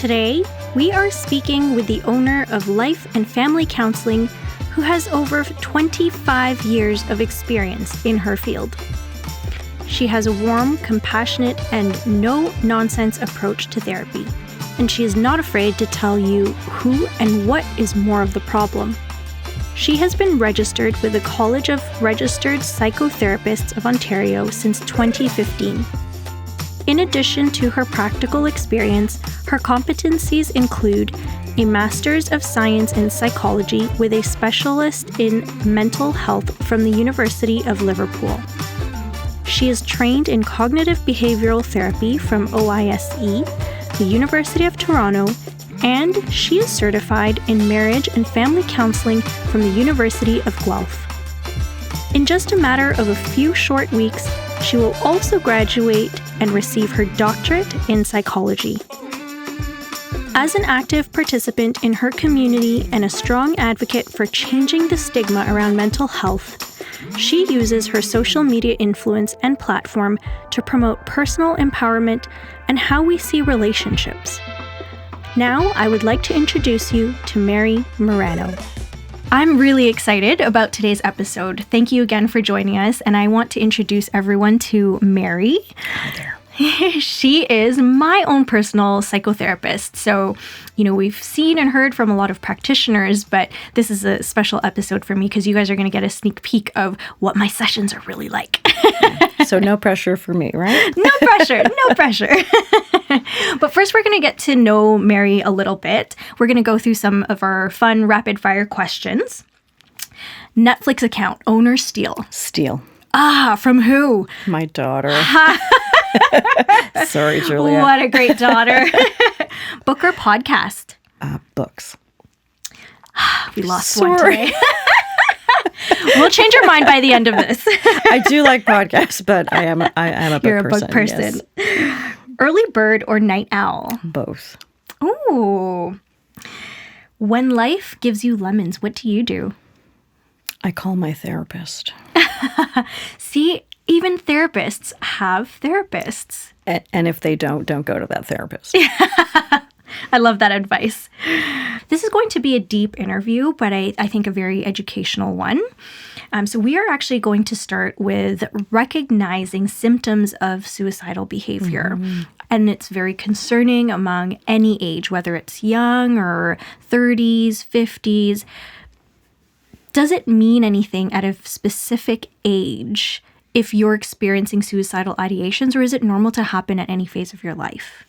Today, we are speaking with the owner of Life and Family Counselling, who has over 25 years of experience in her field. She has a warm, compassionate, and no-nonsense approach to therapy, and she is not afraid to tell you who and what is more of the problem. She has been registered with the College of Registered Psychotherapists of Ontario since 2015. In addition to her practical experience, her competencies include a Master's of Science in Psychology with a specialist in mental health from the University of Liverpool. She is trained in Cognitive Behaviour Therapy from OISE, the University of Toronto, and she is certified in Marriage and Family Counselling from the University of Guelph. In just a matter of a few short weeks, she will also graduate and receive her doctorate in psychology. As an active participant in her community and a strong advocate for changing the stigma around mental health, she uses her social media influence and platform to promote personal empowerment and how we see relationships. Now, I would like to introduce you to Mary Marano. I'm really excited about today's episode. Thank you again for joining us, and I want to introduce everyone to Mary. Hi there. She is my own personal psychotherapist. So, we've seen and heard from a lot of practitioners, but this is a special episode for me because you guys are going to get a sneak peek of what my sessions are really like. So no pressure for me, right? No pressure. But first, we're going to get to know Mary a little bit. We're going to go through some of our fun rapid fire questions. Netflix account, owner steal. Steal. From who? My daughter. Sorry, Julia. What a great daughter. Book or podcast? Books. We lost one today. We'll change your mind by the end of this. I do like podcasts, but I am a book person. You're a book person. Yes. Early bird or night owl? Both. Ooh. When life gives you lemons, what do you do? I call my therapist. See, even therapists have therapists. And if they don't go to that therapist. I love that advice. This is going to be a deep interview, but I think a very educational one. So we are actually going to start with recognizing symptoms of suicidal behavior. Mm-hmm. And it's very concerning among any age, whether it's young or 30s, 50s. Does it mean anything at a specific age if you're experiencing suicidal ideations, or is it normal to happen at any phase of your life?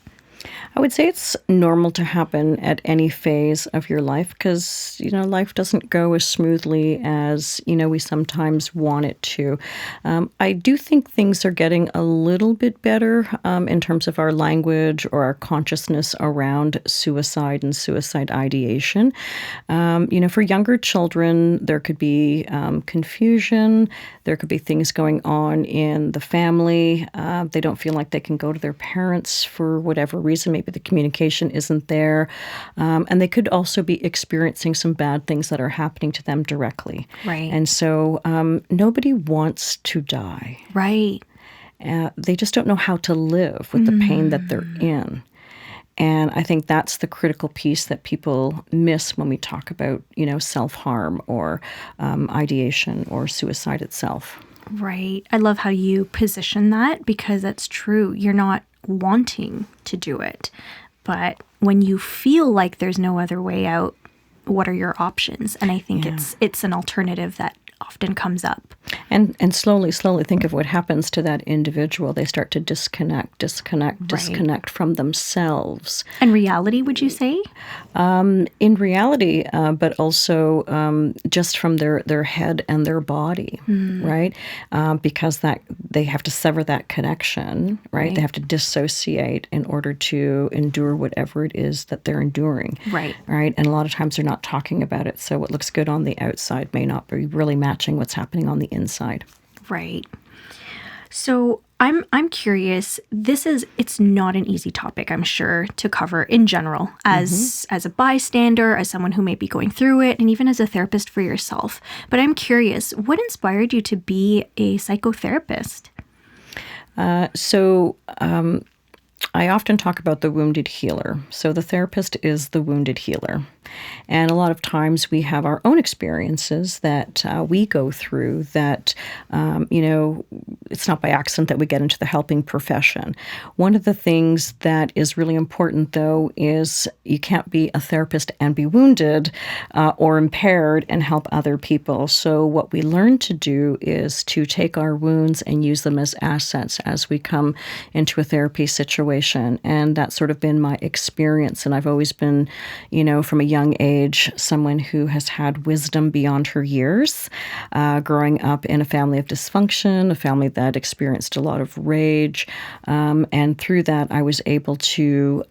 I would say it's normal to happen at any phase of your life because, life doesn't go as smoothly as, we sometimes want it to. I do think things are getting a little bit better in terms of our language or our consciousness around suicide and suicide ideation. For younger children, there could be confusion. There could be things going on in the family. They don't feel like they can go to their parents for whatever reason. Maybe the communication isn't there. And they could also be experiencing some bad things that are happening to them directly. Right. And so nobody wants to die. Right. They just don't know how to live with the pain that they're in. And I think that's the critical piece that people miss when we talk about, self-harm or ideation or suicide itself. Right. I love how you position that because that's true. You're not wanting to do it. But when you feel like there's no other way out, what are your options? And I think it's an alternative that often comes up. And slowly think of what happens to that individual. They start to disconnect from themselves. And reality, would you say? In reality, but also just from their head and their body, right? Because that they have to sever that connection, right? They have to dissociate in order to endure whatever it is that they're enduring. Right. Right? And a lot of times they're not talking about it. So what looks good on the outside may not be really matching what's happening on the inside. Right. So I'm curious. It's not an easy topic, I'm sure, to cover in general as a bystander, as someone who may be going through it, and even as a therapist for yourself. But I'm curious, what inspired you to be a psychotherapist? I often talk about the wounded healer. So the therapist is the wounded healer. And a lot of times we have our own experiences that we go through that, it's not by accident that we get into the helping profession. One of the things that is really important, though, is you can't be a therapist and be wounded or impaired and help other people. So what we learn to do is to take our wounds and use them as assets as we come into a therapy situation. And that's sort of been my experience. And I've always been, from a young age, someone who has had wisdom beyond her years, growing up in a family of dysfunction, a family that experienced a lot of rage. And through that, I was able to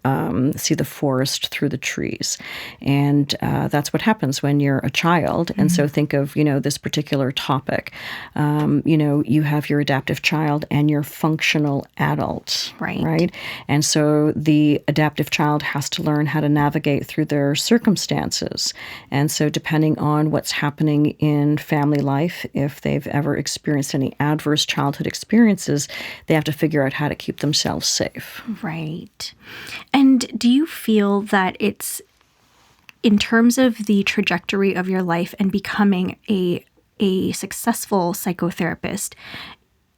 see the forest through the trees. And that's what happens when you're a child. And so think of, this particular topic. You have your adaptive child and your functional adult. Right. And so the adaptive child has to learn how to navigate through their circumstances. And so depending on what's happening in family life, if they've ever experienced any adverse childhood experiences, they have to figure out how to keep themselves safe. Right. And do you feel that it's, in terms of the trajectory of your life and becoming a successful psychotherapist,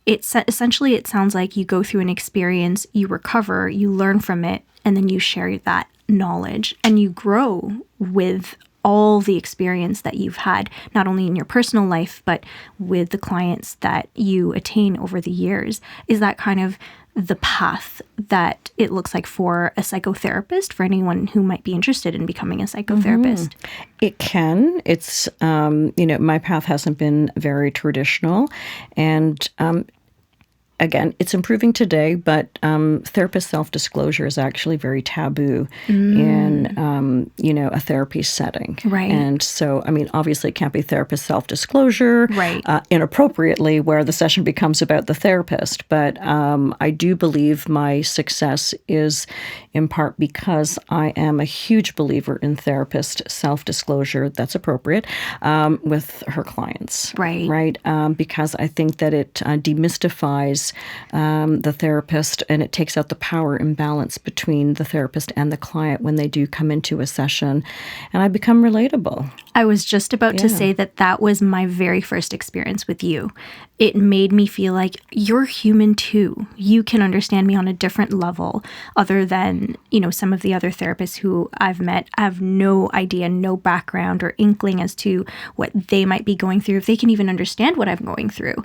essentially it sounds like you go through an experience, you recover, you learn from it, and then you share that knowledge and you grow with all the experience that you've had, not only in your personal life, but with the clients that you attain over the years. Is that kind of the path that it looks like for a psychotherapist, for anyone who might be interested in becoming a psychotherapist? It can. It's, my path hasn't been very traditional. And again, it's improving today, but therapist self-disclosure is actually very taboo in, a therapy setting. Right. And so, obviously it can't be therapist self-disclosure inappropriately where the session becomes about the therapist. But I do believe my success is in part because I am a huge believer in therapist self-disclosure that's appropriate with her clients. Right. Because I think that it demystifies the therapist, and it takes out the power imbalance between the therapist and the client when they do come into a session, and I become relatable. I was just about to say that was my very first experience with you. It made me feel like you're human too. You can understand me on a different level other than, some of the other therapists who I've met. I have no idea, no background or inkling as to what they might be going through, if they can even understand what I'm going through.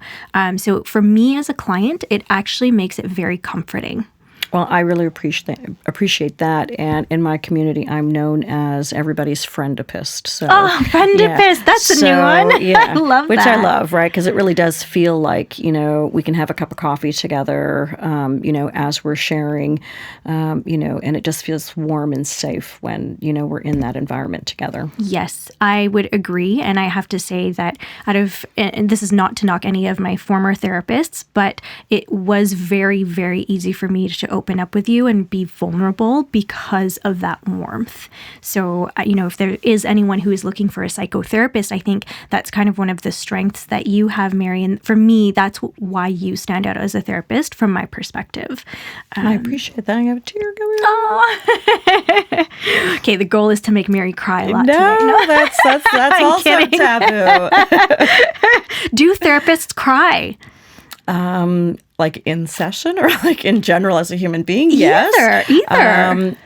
So for me as a client, it actually makes it very comforting. Well, I really appreciate that. And in my community, I'm known as everybody's friendapist. So, friendapist. That's a new one. Yeah, I love which that. I love, right? Because it really does feel like, we can have a cup of coffee together, as we're sharing, and it just feels warm and safe when, we're in that environment together. Yes, I would agree. And I have to say that and this is not to knock any of my former therapists, but it was very, very easy for me to open up with you and be vulnerable because of that warmth. So, if there is anyone who is looking for a psychotherapist, I think that's kind of one of the strengths that you have, Mary. And for me, that's why you stand out as a therapist from my perspective. I appreciate that. I have a tear coming out. Oh. Okay, the goal is to make Mary cry a lot today. No, that's also kidding. taboo. Do therapists cry? Like in session or like in general as a human being? Yes. Either.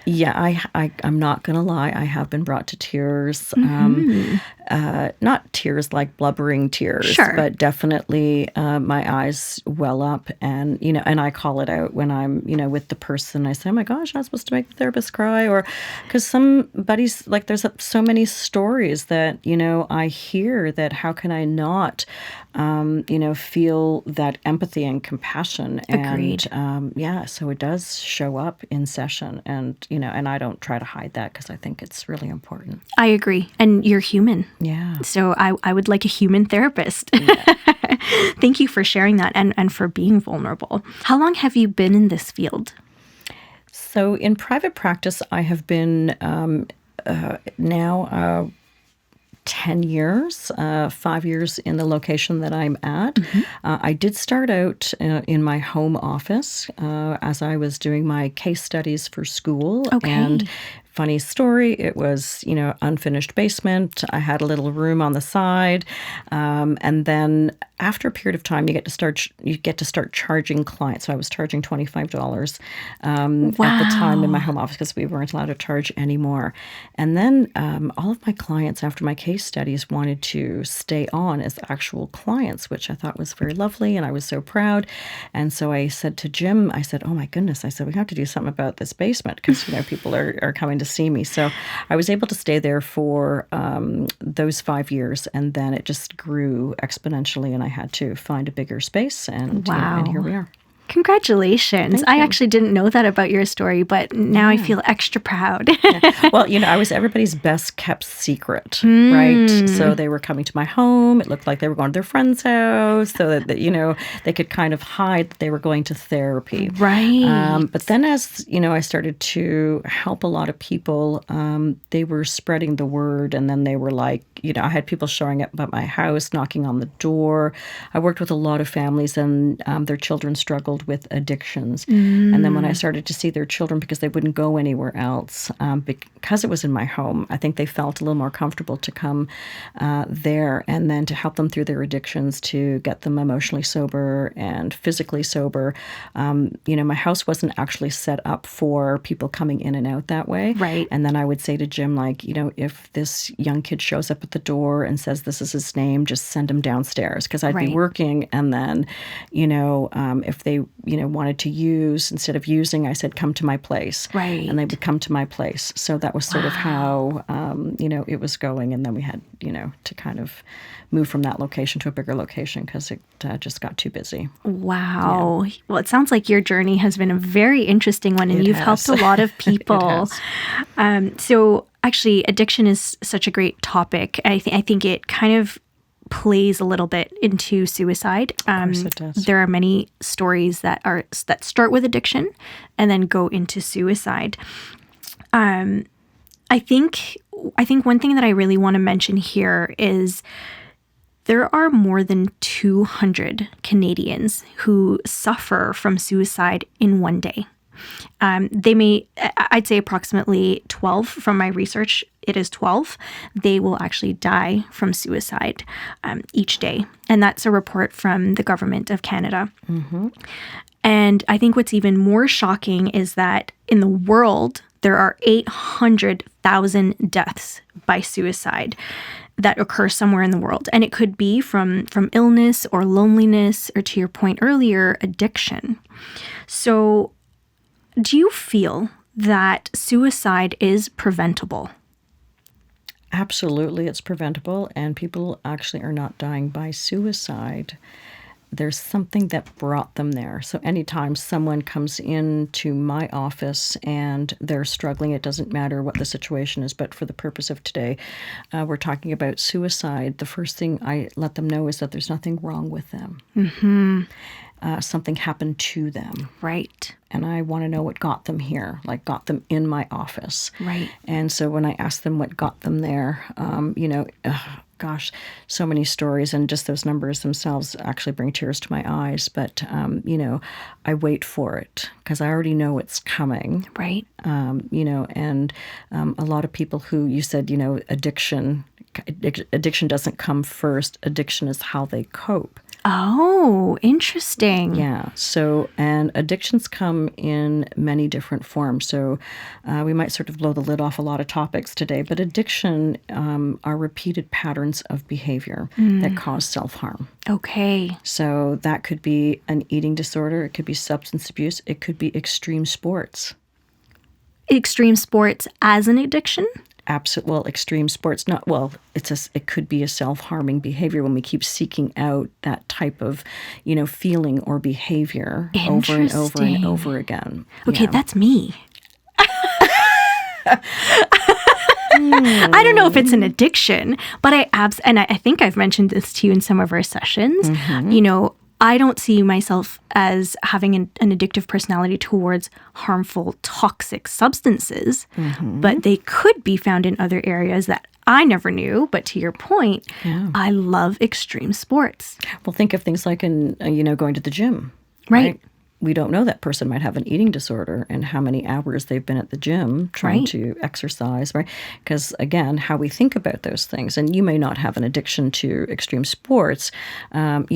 I'm not going to lie. I have been brought to tears. Not tears like blubbering tears, but definitely my eyes well up and, and I call it out when I'm, with the person. I say, oh my gosh, I'm supposed to make the therapist cry. Or because somebody's like, there's so many stories that, I hear that how can I not, feel that empathy and compassion. Agreed. And so it does show up in session and, and I don't try to hide that because I think it's really important. I agree. And you're human. Yeah. So I would like a human therapist. Yeah. Thank you for sharing that and for being vulnerable. How long have you been in this field? So in private practice, I have been now 10 years, 5 years in the location that I'm at. I did start out in my home office as I was doing my case studies for school. Okay. And funny story, it was, unfinished basement. I had a little room on the side. And then after a period of time, you get to start charging clients. So I was charging $25 at the time in my home office because we weren't allowed to charge anymore. And then all of my clients after my case studies wanted to stay on as actual clients, which I thought was very lovely. And I was so proud. And so I said to Jim, I said, oh my goodness, I said, we have to do something about this basement because, people are coming to see me. So I was able to stay there for those 5 years, and then it just grew exponentially, and I had to find a bigger space, and here we are. Congratulations. Thank I you. actually didn't know that about your story, but now I feel extra proud. Well, I was everybody's best kept secret, right? So they were coming to my home. It looked like they were going to their friend's house so that they could kind of hide that they were going to therapy. Right. But then as, I started to help a lot of people, they were spreading the word. And then they were like, I had people showing up at my house, knocking on the door. I worked with a lot of families and their children struggled with addictions. And then when I started to see their children, because they wouldn't go anywhere else, because it was in my home, I think they felt a little more comfortable to come there and then to help them through their addictions, to get them emotionally sober and physically sober. My house wasn't actually set up for people coming in and out that way. Right. And then I would say to Jim, if this young kid shows up at the door and says this is his name, just send him downstairs, because I'd be working. And then, if they wanted to use, instead of using, I said, come to my place. Right. And they would come to my place. So that was sort of how, it was going. And then we had, to kind of move from that location to a bigger location because it just got too busy. Wow. Yeah. Well, it sounds like your journey has been a very interesting one, and you've helped a lot of people. So actually, addiction is such a great topic. I think it kind of plays a little bit into suicide. Of course it does. There are many stories that start with addiction and then go into suicide. I think one thing that I really want to mention here is there are more than 200 Canadians who suffer from suicide in one day. I'd say approximately 12 from my research. It is 12. They will actually die from suicide each day. And that's a report from the Government of Canada. Mm-hmm. And I think what's even more shocking is that in the world, there are 800,000 deaths by suicide that occur somewhere in the world. And it could be from illness or loneliness, or to your point earlier, addiction. So do you feel that suicide is preventable? Absolutely, it's preventable, and people actually are not dying by suicide. There's something that brought them there. So anytime someone comes into my office and they're struggling, it doesn't matter what the situation is, but for the purpose of today, we're talking about suicide. The first thing I let them know is that there's nothing wrong with them. Mm-hmm. Something happened to them. Right. And I want to know what got them here, got them in my office. Right. And so when I ask them what got them there, so many stories, and just those numbers themselves actually bring tears to my eyes. But, I wait for it because I already know it's coming. Right. And a lot of people who, you said, addiction doesn't come first. Addiction is how they cope. Oh, interesting. Yeah. So, and addictions come in many different forms. So we might sort of blow the lid off a lot of topics today, but addiction are repeated patterns of behavior that cause self-harm. Okay. So that could be an eating disorder. It could be substance abuse. It could be extreme sports. Extreme sports as an addiction? Extreme sports, it could be a self-harming behavior when we keep seeking out that type of, feeling or behavior over and over and over again. Okay, that's me. I don't know if it's an addiction, but I think I've mentioned this to you in some of our sessions. Mm-hmm. I don't see myself as having an addictive personality towards harmful, toxic substances, but they could be found in other areas that I never knew, but to your point, I love extreme sports. Well, think of things like going to the gym. Right. We don't know that person might have an eating disorder and how many hours they've been at the gym trying to exercise, right? Because, again, how we think about those things. And you may not have an addiction to extreme sports, but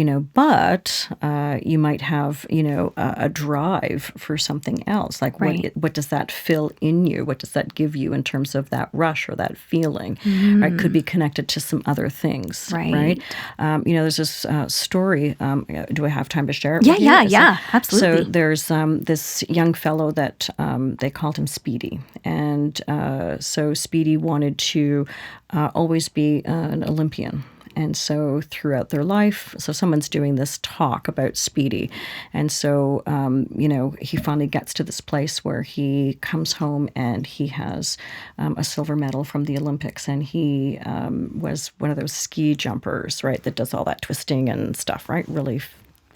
you might have, a drive for something else. Like what does that fill in you? What does that give you in terms of that rush or that feeling? Right? Could be connected to some other things, right? There's this story. Do I have time to share it with you? Yeah, absolutely. So there's this young fellow that they called him Speedy. And so Speedy wanted to always be an Olympian. And so throughout their life, so someone's doing this talk about Speedy. And so, he finally gets to this place where he comes home and he has a silver medal from the Olympics. And he was one of those ski jumpers, right, that does all that twisting and stuff, right? Really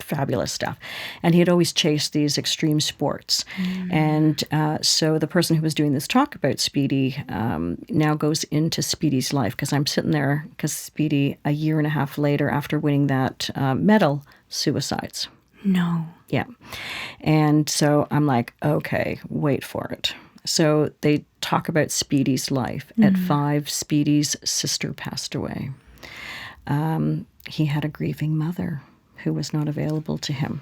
fabulous stuff. And he had always chased these extreme sports. And so the person who was doing this talk about Speedy now goes into Speedy's life, because I'm sitting there, because Speedy, a year and a half later, after winning that medal, suicides. No. Yeah. And so I'm like, okay, wait for it. So they talk about Speedy's life. At 5, Speedy's sister passed away. He had a grieving mother who was not available to him.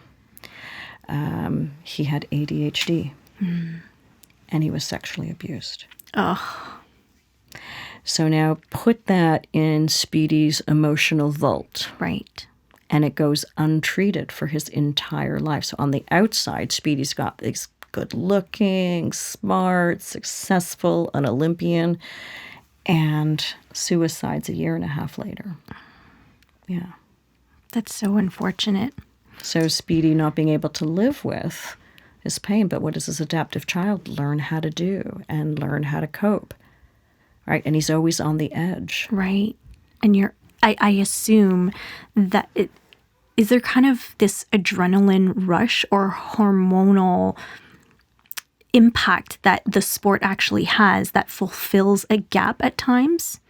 He had ADHD, and he was sexually abused. Oh. So now put that in Speedy's emotional vault. Right. And it goes untreated for his entire life. So on the outside, Speedy's got this good-looking, smart, successful, an Olympian, and suicides a year and a half later. Yeah. That's so unfortunate. So Speedy not being able to live with his pain, but what does this adaptive child learn how to do and learn how to cope, right? And he's always on the edge. Right. And I assume that is there kind of this adrenaline rush or hormonal impact that the sport actually has that fulfills a gap at times?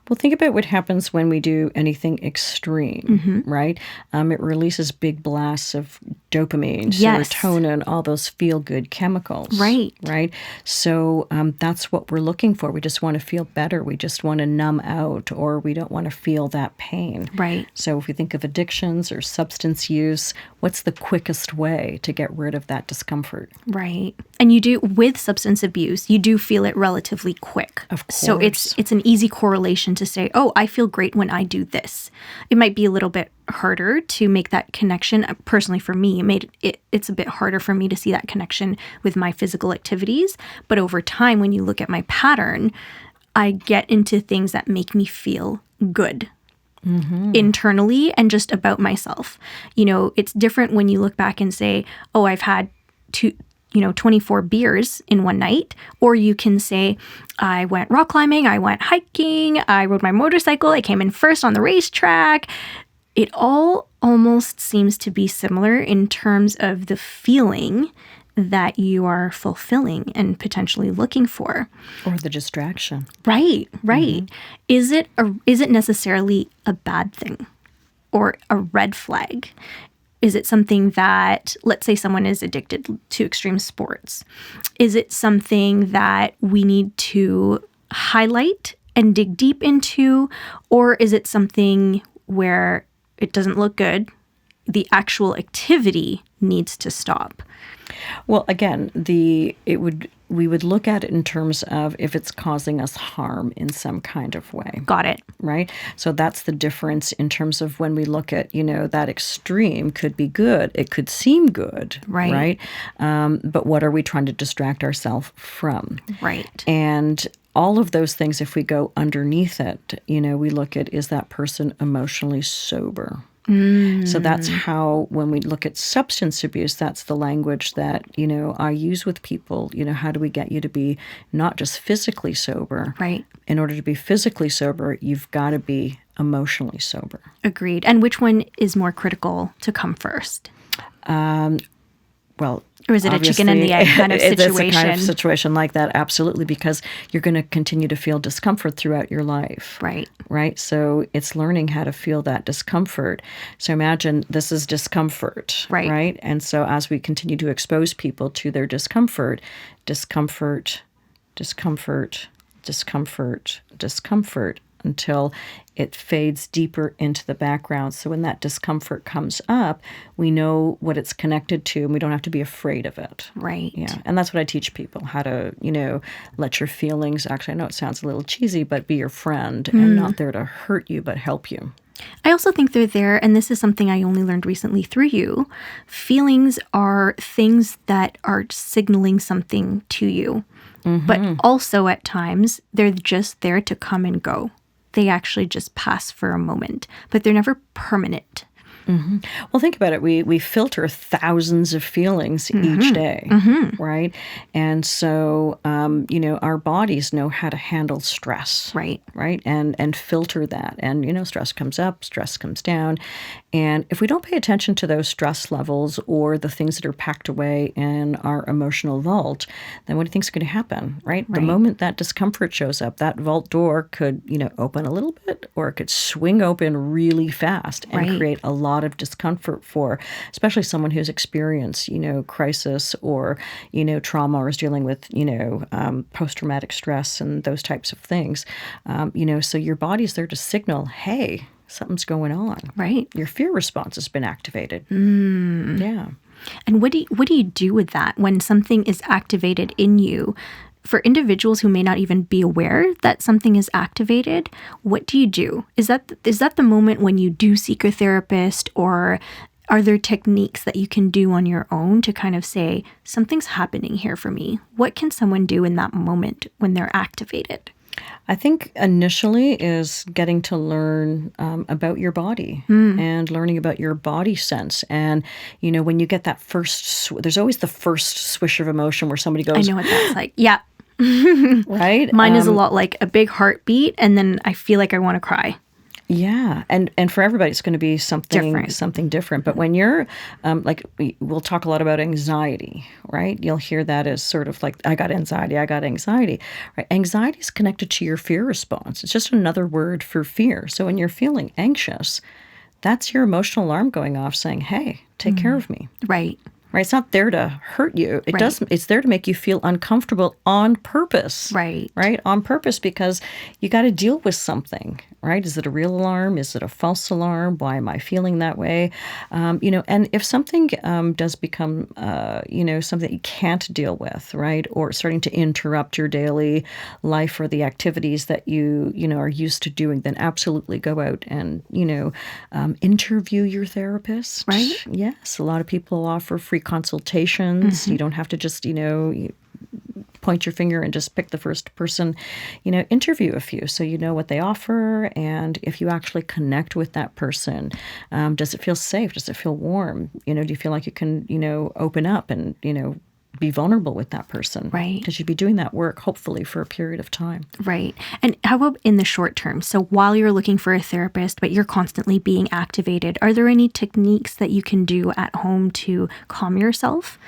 Well, think about what happens when we do anything extreme, right? It releases big blasts of dopamine, serotonin, all those feel-good chemicals. Right. Right? So that's what we're looking for. We just want to feel better. We just want to numb out, or we don't want to feel that pain. Right. So if we think of addictions or substance use, what's the quickest way to get rid of that discomfort? Right. And you do, with substance abuse, you do feel it relatively quick. Of course. So it's an easy correlation to say, oh, I feel great when I do this. It might be a little bit harder to make that connection. Personally, for me, it's a bit harder for me to see that connection with my physical activities. But over time, when you look at my pattern, I get into things that make me feel good. Internally and just about myself. It's different when you look back and say, oh, I've had 24 beers in one night. Or you can say, I went rock climbing, I went hiking, I rode my motorcycle, I came in first on the racetrack. It all almost seems to be similar in terms of the feeling that you are fulfilling and potentially looking for. Or the distraction. Right. Is it necessarily a bad thing or a red flag? Is it something that, let's say someone is addicted to extreme sports, is it something that we need to highlight and dig deep into? Or is it something where it doesn't look good, the actual activity needs to stop? Well, again, we would look at it in terms of if it's causing us harm in some kind of way. Got it. Right? So that's the difference in terms of when we look at, that extreme could be good. It could seem good. Right. But what are we trying to distract ourselves from? Right. And all of those things, if we go underneath it, we look at, is that person emotionally sober? So that's how, when we look at substance abuse, that's the language that, I use with people. How do we get you to be not just physically sober? Right. In order to be physically sober, you've got to be emotionally sober. Agreed. And which one is more critical to come first? Well, or is it a chicken and the egg kind of it's situation? a kind of situation like that, absolutely, because you're going to continue to feel discomfort throughout your life. Right. Right? So it's learning how to feel that discomfort. So imagine this is discomfort, right? And so as we continue to expose people to their discomfort, discomfort, discomfort, discomfort, discomfort, until it fades deeper into the background. So when that discomfort comes up, we know what it's connected to, and we don't have to be afraid of it. Right. Yeah. And that's what I teach people, how to, let your feelings, actually, I know it sounds a little cheesy, but be your friend and not there to hurt you, but help you. I also think they're there, and this is something I only learned recently through you. Feelings are things that are signaling something to you. But also at times, they're just there to come and go. They actually just pass for a moment, but they're never permanent. Well, think about it. We filter thousands of feelings each day, right? And so, our bodies know how to handle stress, Right. And filter that. And, stress comes up, stress comes down. And if we don't pay attention to those stress levels or the things that are packed away in our emotional vault, then what do you think is going to happen, right? The moment that discomfort shows up, that vault door could, open a little bit, or it could swing open really fast and create a lot of discomfort for especially someone who's experienced, crisis or, trauma, or is dealing with, post-traumatic stress and those types of things. So your body's there to signal, hey, something's going on. Right. Your fear response has been activated. Yeah. And what do you do with that when something is activated in you? For individuals who may not even be aware that something is activated, what do you do? Is that the moment when you do seek a therapist, or are there techniques that you can do on your own to kind of say, something's happening here for me? What can someone do in that moment when they're activated? I think initially is getting to learn about your body and learning about your body sense. And, when you get that first, there's always the first swish of emotion where somebody goes, I know what that's like. Yeah. Right? Mine is a lot like a big heartbeat, and then I feel like I want to cry. Yeah. And for everybody, it's going to be something different. But when you're, we'll talk a lot about anxiety, right? You'll hear that as sort of like, I got anxiety. Right? Anxiety is connected to your fear response. It's just another word for fear. So when you're feeling anxious, that's your emotional alarm going off saying, hey, take care of me. Right. Right? It's not there to hurt you. It doesn't. It's there to make you feel uncomfortable on purpose. Right. Right? On purpose, because you got to deal with something. Right? Is it a real alarm? Is it a false alarm? Why am I feeling that way? And if something does become, something you can't deal with, right, or starting to interrupt your daily life or the activities that you are used to doing, then absolutely go out and, interview your therapist. Right. Yes. A lot of people offer free consultations. You don't have to just, point your finger and just pick the first person, interview a few so you know what they offer. And if you actually connect with that person, does it feel safe? Does it feel warm? Do you feel like you can, open up and, be vulnerable with that person? Right. Because you'd be doing that work, hopefully, for a period of time. Right. And how about in the short term? So while you're looking for a therapist, but you're constantly being activated, are there any techniques that you can do at home to calm yourself?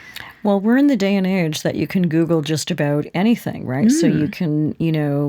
Well, we're in the day and age that you can Google just about anything, right? So you can,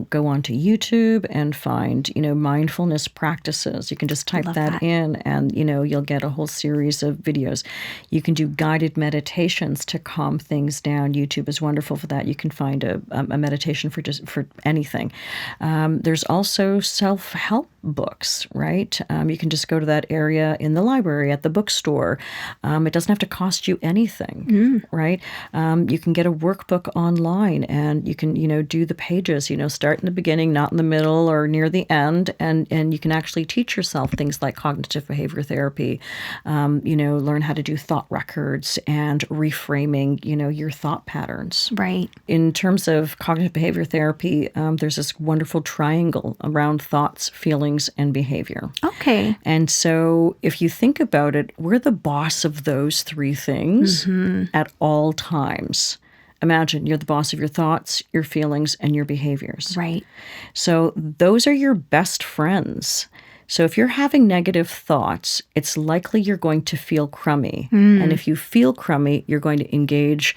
go onto YouTube and find, mindfulness practices. You can just type that in and, you'll get a whole series of videos. You can do guided meditations to calm things down. YouTube is wonderful for that. You can find a meditation for anything. There's also self-help books, right? You can just go to that area in the library, at the bookstore. It doesn't have to cost you anything, right? You can get a workbook online and you can, do the pages, start in the beginning, not in the middle or near the end. And you can actually teach yourself things like cognitive behavior therapy, learn how to do thought records and reframing, your thought patterns. Right. In terms of cognitive behavior therapy, there's this wonderful triangle around thoughts, feelings, and behavior. Okay. And so if you think about it, we're the boss of those three things at all times. Imagine you're the boss of your thoughts, your feelings, and your behaviors. Right. So those are your best friends. So if you're having negative thoughts, it's likely you're going to feel crummy. And if you feel crummy, you're going to engage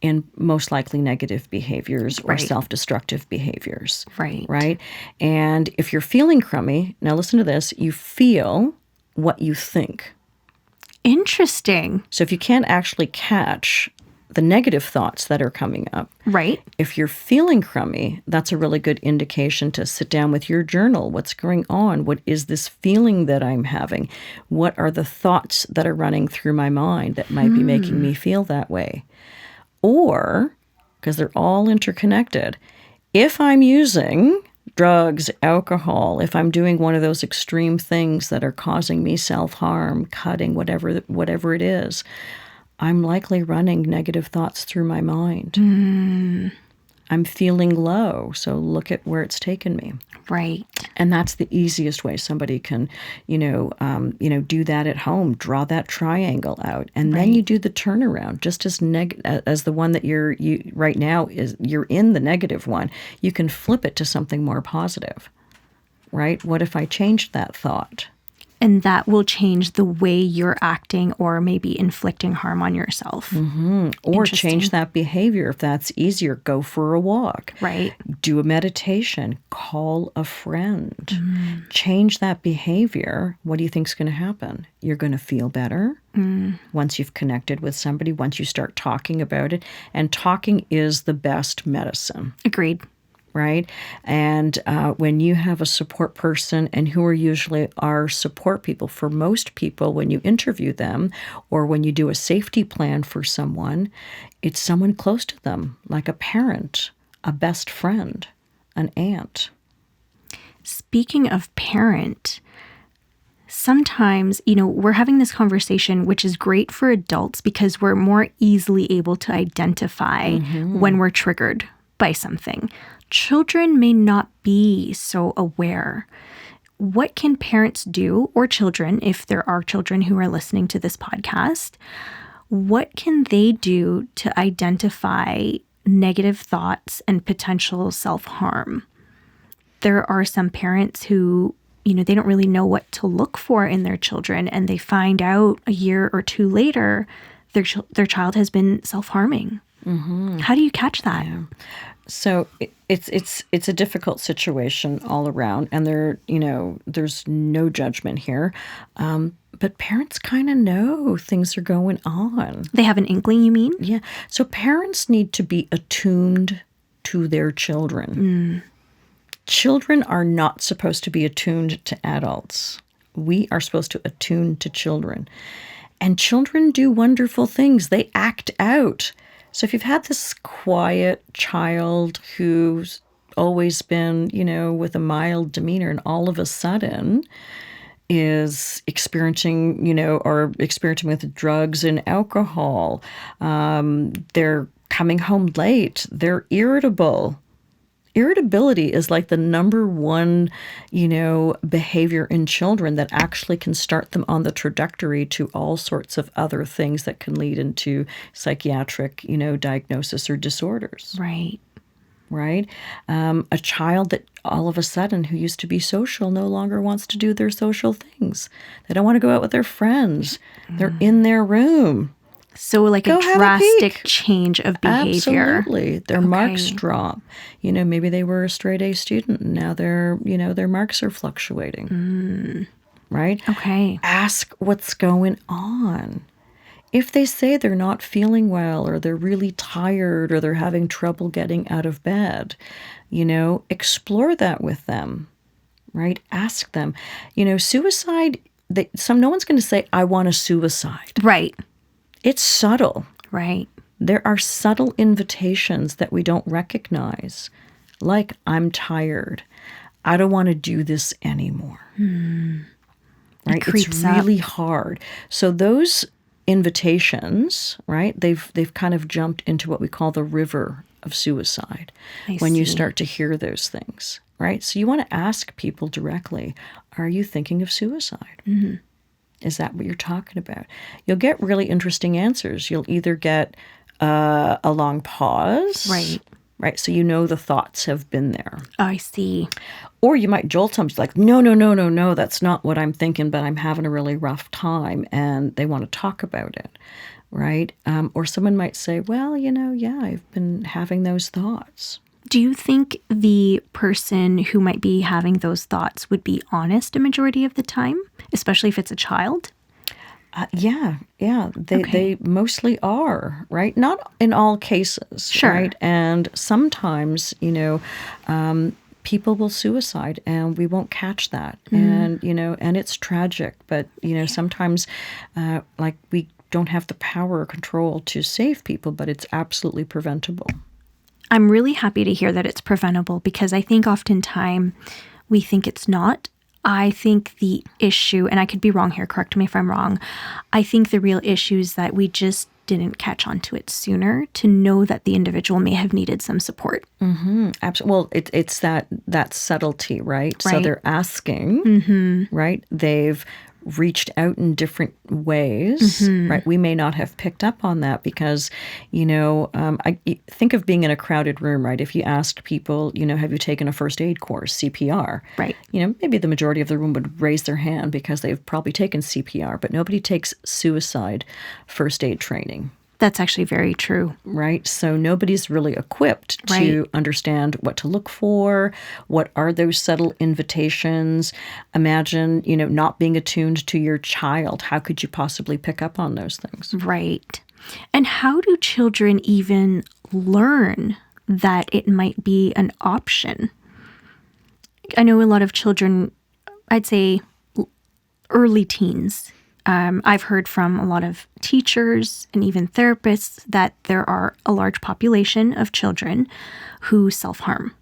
in most likely negative behaviors or Right. self-destructive behaviors. Right. Right? And if you're feeling crummy, now listen to this, you feel what you think. Interesting. So if you can't actually catch the negative thoughts that are coming up, Right. if you're feeling crummy, that's a really good indication to sit down with your journal. What's going on? What is this feeling that I'm having? What are the thoughts that are running through my mind that might be making me feel that way? Or, because they're all interconnected, if I'm using drugs, alcohol, if I'm doing one of those extreme things that are causing me self-harm, cutting, whatever it is, I'm likely running negative thoughts through my mind. I'm feeling low, so look at where it's taken me. Right. And that's the easiest way somebody can, do that at home. Draw that triangle out, and then you do the turnaround. Just as as the one that you right now is, you're in the negative one. You can flip it to something more positive, right? What if I changed that thought? And that will change the way you're acting or maybe inflicting harm on yourself. Or change that behavior. If that's easier, go for a walk. Right. Do a meditation. Call a friend. Change that behavior. What do you think is going to happen? You're going to feel better once you've connected with somebody, once you start talking about it. And talking is the best medicine. Agreed. Right? And when you have a support person, and who are usually our support people, for most people, when you interview them or when you do a safety plan for someone, it's someone close to them, like a parent, a best friend, an aunt. Speaking of parent, sometimes, we're having this conversation, which is great for adults because we're more easily able to identify when we're triggered by something. Children may not be so aware. What can parents do, or children, if there are children who are listening to this podcast, what can they do to identify negative thoughts and potential self-harm? There are some parents who, they don't really know what to look for in their children, and they find out a year or two later their child has been self-harming. How do you catch that? Yeah. So it's a difficult situation all around, and there's no judgment here. But parents kind of know things are going on. They have an inkling, you mean? Yeah. So parents need to be attuned to their children. Children are not supposed to be attuned to adults. We are supposed to attune to children. And children do wonderful things. They act out. So if you've had this quiet child who's always been, with a mild demeanor, and all of a sudden is experiencing with drugs and alcohol, they're coming home late, they're irritable. Irritability is like the number one, behavior in children that actually can start them on the trajectory to all sorts of other things that can lead into psychiatric, diagnosis or disorders. Right. Right? A child that all of a sudden who used to be social no longer wants to do their social things. They don't want to go out with their friends. They're in their room. So like Go a have a drastic peek. change of behavior. Absolutely. Their marks drop. Maybe they were a straight A student and now their marks are fluctuating. Right? Okay. Ask what's going on. If they say they're not feeling well, or they're really tired, or they're having trouble getting out of bed, explore that with them. Right? Ask them. Suicide, no one's going to say, I want to suicide. Right. It's subtle. Right. There are subtle invitations that we don't recognize, like, I'm tired. I don't want to do this anymore. Right? It's really hard. So those invitations, right, they've kind of jumped into what we call the river of suicide when you start to hear those things, right? So you want to ask people directly, are you thinking of suicide? Is that what you're talking about? You'll get really interesting answers. You'll either get a long pause. Right. right? So you know the thoughts have been there. I see. Or you might jolt somebody like, no, no, no, no, no, that's not what I'm thinking, but I'm having a really rough time, and they want to talk about it, right? Or someone might say, well, yeah, I've been having those thoughts. Do you think the person who might be having those thoughts would be honest a majority of the time, especially if it's a child? Yeah. They mostly are, right? Not in all cases, Sure. right? And sometimes, people will suicide and we won't catch that. And, and it's tragic. But, sometimes we don't have the power or control to save people, but it's absolutely preventable. I'm really happy to hear that it's preventable, because I think oftentimes we think it's not. I think the issue, and I could be wrong here, correct me if I'm wrong, I think the real issue is that we just didn't catch on to it sooner to know that the individual may have needed some support. Mm-hmm. Absolutely. Well, it's that subtlety, right? So they're asking, right? They've reached out in different ways, right? We may not have picked up on that because, I think of being in a crowded room, right? If you asked people, have you taken a first aid course, CPR? Right. Maybe the majority of the room would raise their hand because they've probably taken CPR, but nobody takes suicide first aid training. That's actually very true. Right? So nobody's really equipped to understand what to look for. What are those subtle invitations? Imagine, not being attuned to your child. How could you possibly pick up on those things? Right. And how do children even learn that it might be an option? I know a lot of children, I'd say early teens, I've heard from a lot of teachers and even therapists that there are a large population of children who self-harm.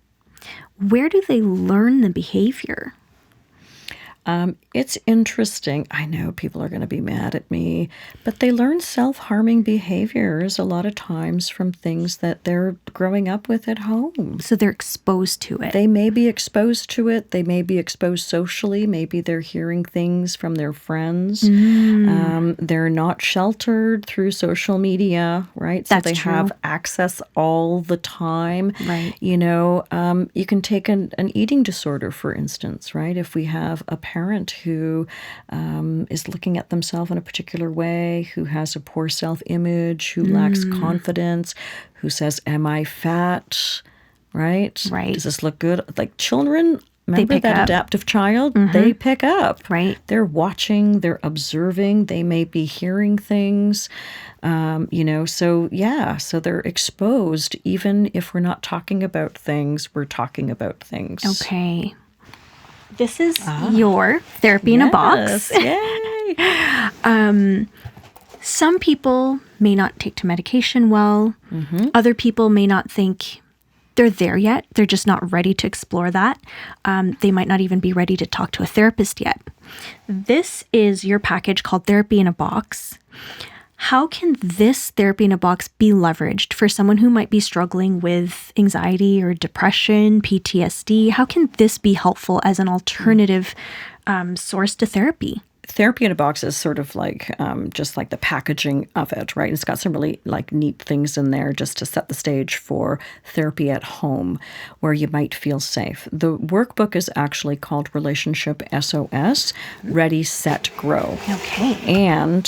Where do they learn the behavior? It's interesting. I know people are going to be mad at me, but they learn self-harming behaviors a lot of times from things that they're growing up with at home. So they're exposed to it. They may be exposed to it. They may be exposed socially. Maybe they're hearing things from their friends. They're not sheltered through social media, right? So they have access all the time. Right. You can take an eating disorder, for instance, right? If we have a parent who is looking at themselves in a particular way, who has a poor self-image, who lacks confidence, who says, am I fat? Right? Does this look good? Like children, remember that adaptive child? They pick up. Right. They're watching, they're observing, they may be hearing things, so they're exposed. Even if we're not talking about things, we're talking about things. Okay. This is your therapy in a box. Yay! Some people may not take to medication well. Other people may not think they're there yet. They're just not ready to explore that. They might not even be ready to talk to a therapist yet. This is your package called Therapy in a Box. How can this therapy in a box be leveraged for someone who might be struggling with anxiety or depression, PTSD? How can this be helpful as an alternative source to therapy? Therapy in a box is sort of like just like the packaging of it, right? It's got some really neat things in there just to set the stage for therapy at home where you might feel safe. The workbook is actually called Relationship SOS, Ready, Set, Grow. Okay. And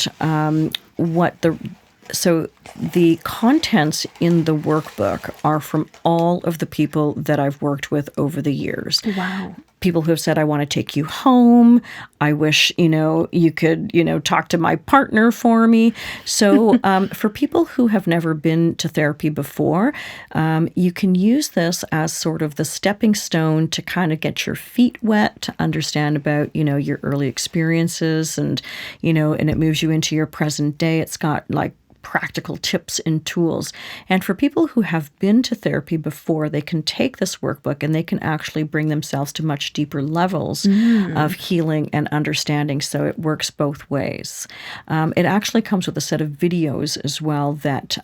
so the contents in the workbook are from all of the people that I've worked with over the years. Wow. People who have said, I want to take you home. I wish, you could, talk to my partner for me. So for people who have never been to therapy before, you can use this as sort of the stepping stone to kind of get your feet wet, to understand about, your early experiences and it moves you into your present day. It's got practical tips and tools. And for people who have been to therapy before, they can take this workbook and they can actually bring themselves to much deeper levels of healing and understanding. So it works both ways. It actually comes with a set of videos as well that,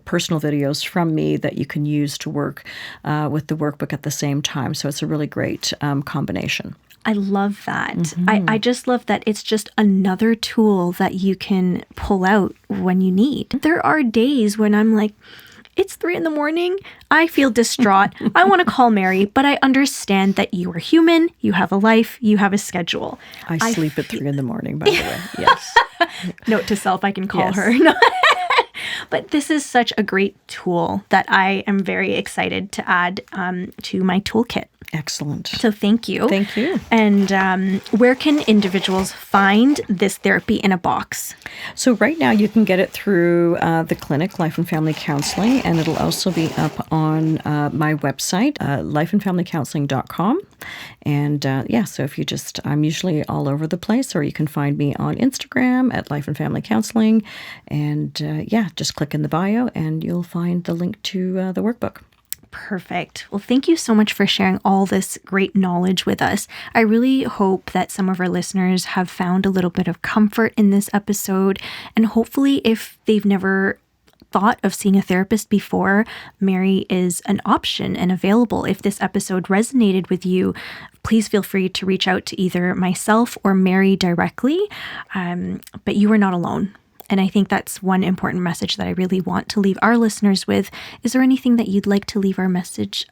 personal videos from me that you can use to work with the workbook at the same time. So it's a really great combination. I love that. I just love that it's just another tool that you can pull out when you need. There are days when I'm like, It's 3 a.m. I feel distraught. I want to call Mary, but I understand that you are human. You have a life. You have a schedule. I sleep at 3 a.m, by the way. Yes. Note to self, I can call her. But this is such a great tool that I am very excited to add to my toolkit. Excellent. So thank you. Thank you. And where can individuals find this therapy in a box? So right now you can get it through the clinic, Life and Family Counselling, and it'll also be up on my website, lifeandfamilycounseling.com. And so if you I'm usually all over the place, or you can find me on Instagram at Life and Family Counseling. And just click in the bio and you'll find the link to the workbook. Perfect. Well, thank you so much for sharing all this great knowledge with us. I really hope that some of our listeners have found a little bit of comfort in this episode. And hopefully, if they've never thought of seeing a therapist before, Mary is an option and available. If this episode resonated with you, please feel free to reach out to either myself or Mary directly. But you are not alone. And I think that's one important message that I really want to leave our listeners with. Is there anything that you'd like to leave a message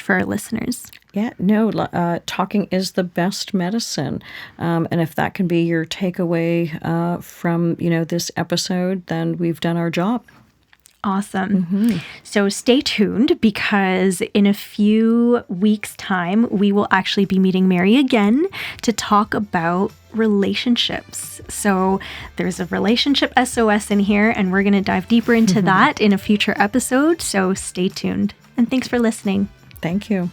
for our listeners? Yeah, no, talking is the best medicine. And if that can be your takeaway from, this episode, then we've done our job. Awesome. Mm-hmm. So stay tuned, because in a few weeks' time, we will actually be meeting Mary again to talk about relationships. So there's a relationship SOS in here, and we're going to dive deeper into that in a future episode. So stay tuned. And thanks for listening. Thank you.